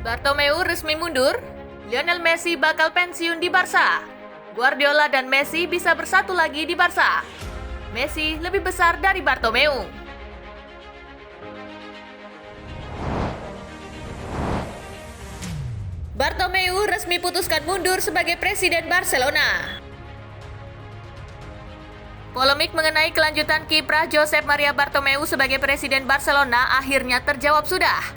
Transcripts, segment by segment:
Bartomeu resmi mundur, Lionel Messi bakal pensiun di Barca. Guardiola dan Messi bisa bersatu lagi di Barca. Messi lebih besar dari Bartomeu. Bartomeu resmi putuskan mundur sebagai presiden Barcelona. Polemik mengenai kelanjutan kiprah Josep Maria Bartomeu sebagai presiden Barcelona akhirnya terjawab sudah.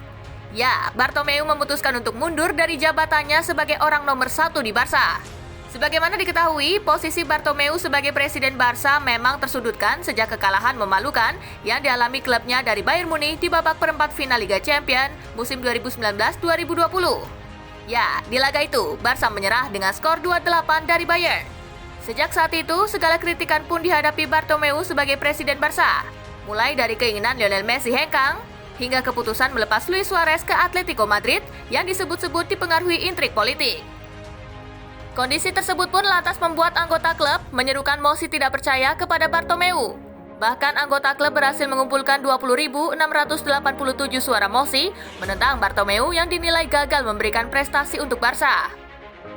Ya, Bartomeu memutuskan untuk mundur dari jabatannya sebagai orang nomor 1 di Barca. Sebagaimana diketahui, posisi Bartomeu sebagai presiden Barca memang tersudutkan sejak kekalahan memalukan yang dialami klubnya dari Bayern Munich di babak perempat final Liga Champions musim 2019-2020. Ya, di laga itu, Barca menyerah dengan skor 2-8 dari Bayern. Sejak saat itu, segala kritikan pun dihadapi Bartomeu sebagai presiden Barca. Mulai dari keinginan Lionel Messi hengkang, hingga keputusan melepas Luis Suarez ke Atletico Madrid yang disebut-sebut dipengaruhi intrik politik. Kondisi tersebut pun lantas membuat anggota klub menyerukan mosi tidak percaya kepada Bartomeu. Bahkan anggota klub berhasil mengumpulkan 20.687 suara mosi menentang Bartomeu yang dinilai gagal memberikan prestasi untuk Barca.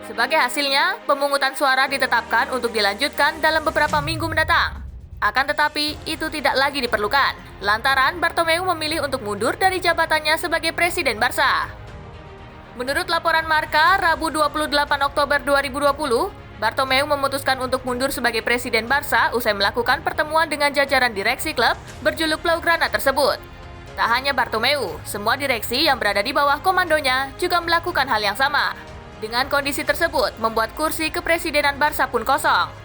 Sebagai hasilnya, pemungutan suara ditetapkan untuk dilanjutkan dalam beberapa minggu mendatang. Akan tetapi, itu tidak lagi diperlukan, lantaran Bartomeu memilih untuk mundur dari jabatannya sebagai presiden Barca. Menurut laporan Marca, Rabu 28 Oktober 2020, Bartomeu memutuskan untuk mundur sebagai presiden Barca usai melakukan pertemuan dengan jajaran direksi klub berjuluk Blaugrana tersebut. Tak hanya Bartomeu, semua direksi yang berada di bawah komandonya juga melakukan hal yang sama. Dengan kondisi tersebut, membuat kursi kepresidenan Barca pun kosong.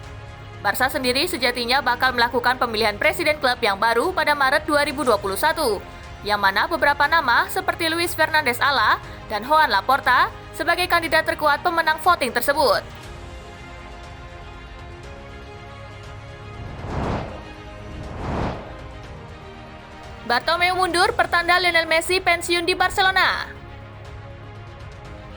Barca sendiri sejatinya bakal melakukan pemilihan presiden klub yang baru pada Maret 2021, yang mana beberapa nama seperti Luis Fernandez Ala dan Joan Laporta sebagai kandidat terkuat pemenang voting tersebut. Bartomeu mundur pertanda Lionel Messi pensiun di Barcelona.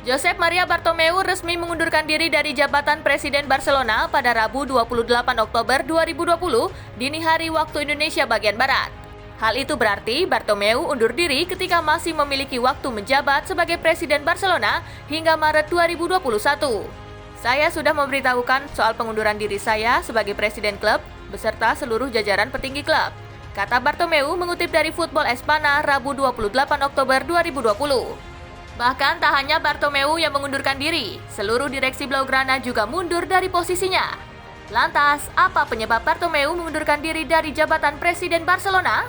Josep Maria Bartomeu resmi mengundurkan diri dari jabatan Presiden Barcelona pada Rabu 28 Oktober 2020 dini hari waktu Indonesia bagian Barat. Hal itu berarti Bartomeu undur diri ketika masih memiliki waktu menjabat sebagai Presiden Barcelona hingga Maret 2021. Saya sudah memberitahukan soal pengunduran diri saya sebagai Presiden klub beserta seluruh jajaran petinggi klub, kata Bartomeu mengutip dari Football Espana Rabu 28 Oktober 2020. Bahkan tak hanya Bartomeu yang mengundurkan diri, seluruh direksi Blaugrana juga mundur dari posisinya. Lantas, apa penyebab Bartomeu mengundurkan diri dari jabatan Presiden Barcelona?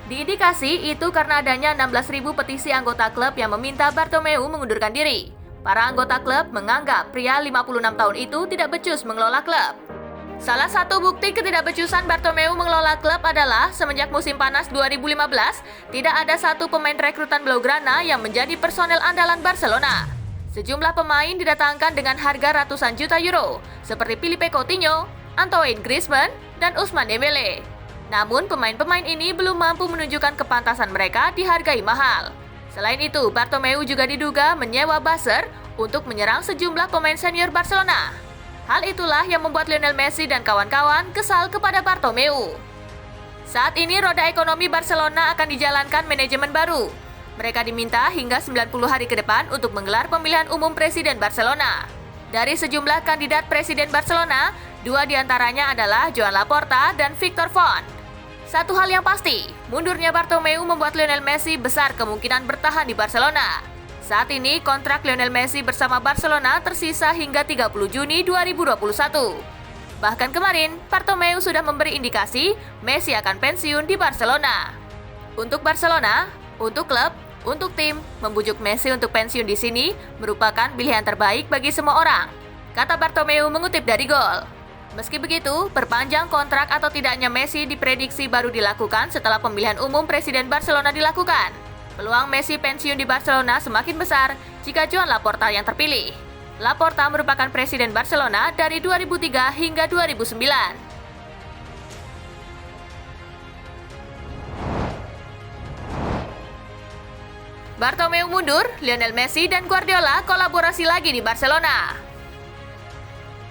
Diindikasi itu karena adanya 16.000 petisi anggota klub yang meminta Bartomeu mengundurkan diri. Para anggota klub menganggap pria 56 tahun itu tidak becus mengelola klub. Salah satu bukti ketidakbecusan Bartomeu mengelola klub adalah semenjak musim panas 2015, tidak ada satu pemain rekrutan Blaugrana yang menjadi personel andalan Barcelona. Sejumlah pemain didatangkan dengan harga ratusan juta euro, seperti Philippe Coutinho, Antoine Griezmann, dan Ousmane Dembélé. Namun pemain-pemain ini belum mampu menunjukkan kepantasan mereka dihargai mahal. Selain itu, Bartomeu juga diduga menyewa buzzer untuk menyerang sejumlah pemain senior Barcelona. Hal itulah yang membuat Lionel Messi dan kawan-kawan kesal kepada Bartomeu. Saat ini roda ekonomi Barcelona akan dijalankan manajemen baru. Mereka diminta hingga 90 hari ke depan untuk menggelar pemilihan umum Presiden Barcelona. Dari sejumlah kandidat Presiden Barcelona, 2 diantaranya adalah Joan Laporta dan Victor Font. Satu hal yang pasti, mundurnya Bartomeu membuat Lionel Messi besar kemungkinan bertahan di Barcelona. Saat ini, kontrak Lionel Messi bersama Barcelona tersisa hingga 30 Juni 2021. Bahkan kemarin, Bartomeu sudah memberi indikasi Messi akan pensiun di Barcelona. Untuk Barcelona, untuk klub, untuk tim, membujuk Messi untuk pensiun di sini merupakan pilihan terbaik bagi semua orang, kata Bartomeu mengutip dari Gol. Meski begitu, perpanjang kontrak atau tidaknya Messi diprediksi baru dilakukan setelah pemilihan umum Presiden Barcelona dilakukan. Peluang Messi pensiun di Barcelona semakin besar jika Joan Laporta yang terpilih. Laporta merupakan Presiden Barcelona dari 2003 hingga 2009. Bartomeu mundur, Lionel Messi dan Guardiola kolaborasi lagi di Barcelona.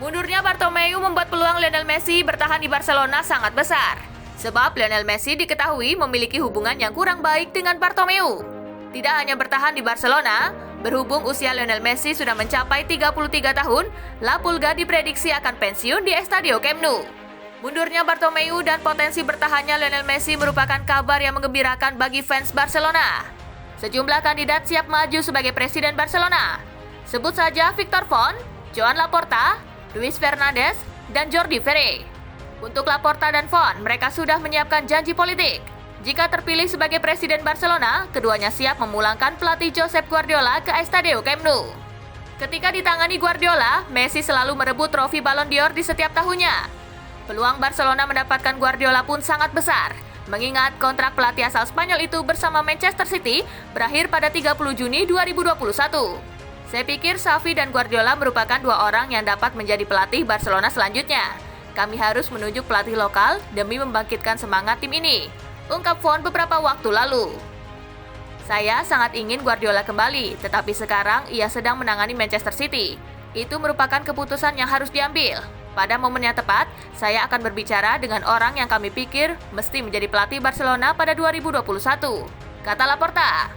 Mundurnya Bartomeu membuat peluang Lionel Messi bertahan di Barcelona sangat besar. Sebab Lionel Messi diketahui memiliki hubungan yang kurang baik dengan Bartomeu. Tidak hanya bertahan di Barcelona, Berhubung usia Lionel Messi sudah mencapai 33 tahun, La Pulga diprediksi akan pensiun di Estadio Camp Nou. Mundurnya Bartomeu dan potensi bertahannya Lionel Messi merupakan kabar yang menggembirakan bagi fans Barcelona. Sejumlah kandidat siap maju sebagai presiden Barcelona. Sebut saja Victor Font, Joan Laporta, Luis Fernandes, dan Jordi Ferre. Untuk Laporta dan Font, mereka sudah menyiapkan janji politik. Jika terpilih sebagai presiden Barcelona, keduanya siap memulangkan pelatih Josep Guardiola ke Estadio Camp Nou. Ketika ditangani Guardiola, Messi selalu merebut trofi Ballon d'Or di setiap tahunnya. Peluang Barcelona mendapatkan Guardiola pun sangat besar, mengingat kontrak pelatih asal Spanyol itu bersama Manchester City berakhir pada 30 Juni 2021. Saya pikir Xavi dan Guardiola merupakan dua orang yang dapat menjadi pelatih Barcelona selanjutnya. Kami harus menunjuk pelatih lokal demi membangkitkan semangat tim ini, ungkap Font beberapa waktu lalu. Saya sangat ingin Guardiola kembali, tetapi sekarang ia sedang menangani Manchester City. Itu merupakan keputusan yang harus diambil. Pada momen yang tepat, saya akan berbicara dengan orang yang kami pikir mesti menjadi pelatih Barcelona pada 2021, kata Laporta.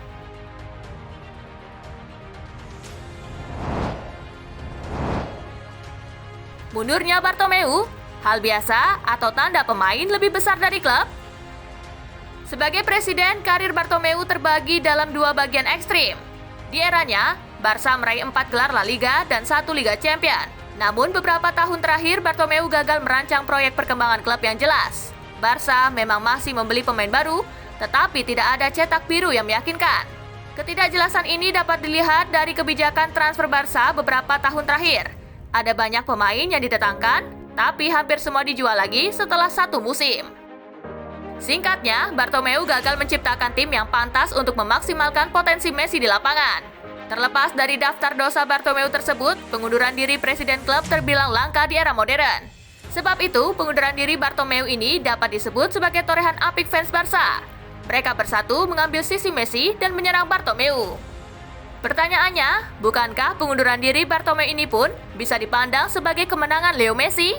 Mundurnya Bartomeu, hal biasa atau tanda pemain lebih besar dari klub? Sebagai presiden, karir Bartomeu terbagi dalam dua bagian ekstrim. Di eranya, Barca meraih 4 gelar La Liga dan 1 Liga Champions. Namun beberapa tahun terakhir, Bartomeu gagal merancang proyek perkembangan klub yang jelas. Barca memang masih membeli pemain baru, tetapi tidak ada cetak biru yang meyakinkan. Ketidakjelasan ini dapat dilihat dari kebijakan transfer Barca beberapa tahun terakhir. Ada banyak pemain yang didatangkan, tapi hampir semua dijual lagi setelah satu musim. Singkatnya, Bartomeu gagal menciptakan tim yang pantas untuk memaksimalkan potensi Messi di lapangan. Terlepas dari daftar dosa Bartomeu tersebut, pengunduran diri presiden klub terbilang langka di era modern. Sebab itu, pengunduran diri Bartomeu ini dapat disebut sebagai torehan apik fans Barca. Mereka bersatu mengambil sisi Messi dan menyerang Bartomeu. Pertanyaannya, bukankah pengunduran diri Bartomeu ini pun bisa dipandang sebagai kemenangan Leo Messi?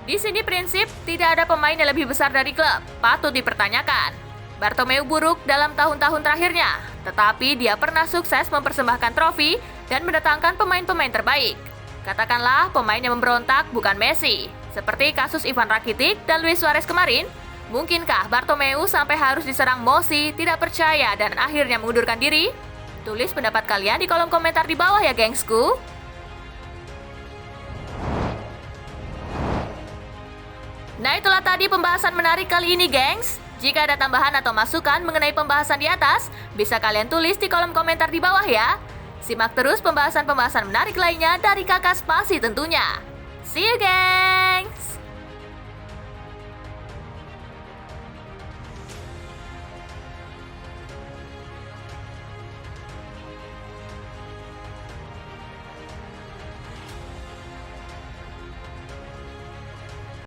Di sini prinsip tidak ada pemain yang lebih besar dari klub patut dipertanyakan. Bartomeu buruk dalam tahun-tahun terakhirnya, tetapi dia pernah sukses mempersembahkan trofi dan mendatangkan pemain-pemain terbaik. Katakanlah pemain yang memberontak bukan Messi, seperti kasus Ivan Rakitic dan Luis Suarez kemarin. Mungkinkah Bartomeu sampai harus diserang Messi, tidak percaya dan akhirnya mengundurkan diri? Tulis pendapat kalian di kolom komentar di bawah ya gengsku. Nah, itulah tadi pembahasan menarik kali ini, gengs. Jika ada tambahan atau masukan mengenai pembahasan di atas, bisa kalian tulis di kolom komentar di bawah ya. Simak terus pembahasan-pembahasan menarik lainnya dari Kakak Spasi tentunya. See you, guys!